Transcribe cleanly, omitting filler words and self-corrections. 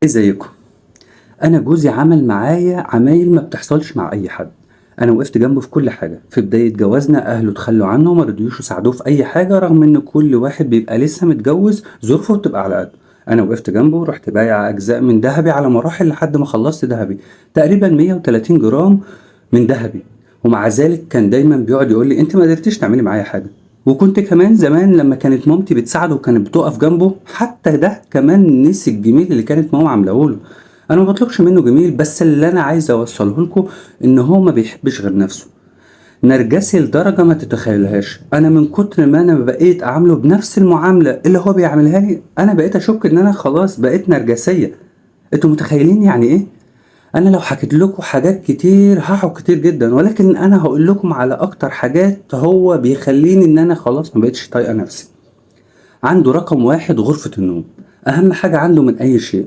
ازيكم. انا جوزي عمل معايا عمايل ما بتحصلش مع اي حد. انا وقفت جنبه في كل حاجه. في بدايه جوازنا اهله تخلوا عنه وما رضيوش يساعدوه في اي حاجه، رغم ان كل واحد بيبقى لسه متجوز ظروفه بتبقى على قده. انا وقفت جنبه ورحت بايع اجزاء من ذهبي على مراحل لحد ما خلصت ذهبي، تقريبا 130 جرام من ذهبي. ومع ذلك كان دايما بيقعد يقول لي انت ما قدرتيش تعملي معايا حاجه. وكنت كمان زمان لما كانت مامتي بتساعده وكانت بتقف جنبه، حتى ده كمان نسي الجميل اللي كانت ماما عاملاه له. انا ما بطلبش منه جميل، بس اللي انا عايز اوصله لكم ان هو ما بيحبش غير نفسه. نرجسي لدرجه ما تتخيلهاش. انا من كتر ما انا بقيت اعامله بنفس المعامله اللي هو بيعملها لي، انا بقيت اشك ان انا خلاص بقيت نرجسيه. انتوا متخيلين يعني ايه؟ انا لو حكيت لكم حاجات كتير هحكوا كتير جدا، ولكن انا هقول لكم على اكتر حاجات هو بيخليني ان انا خلاص ما بقتش طايقه نفسي. عنده رقم واحد غرفه النوم، اهم حاجه عنده من اي شيء.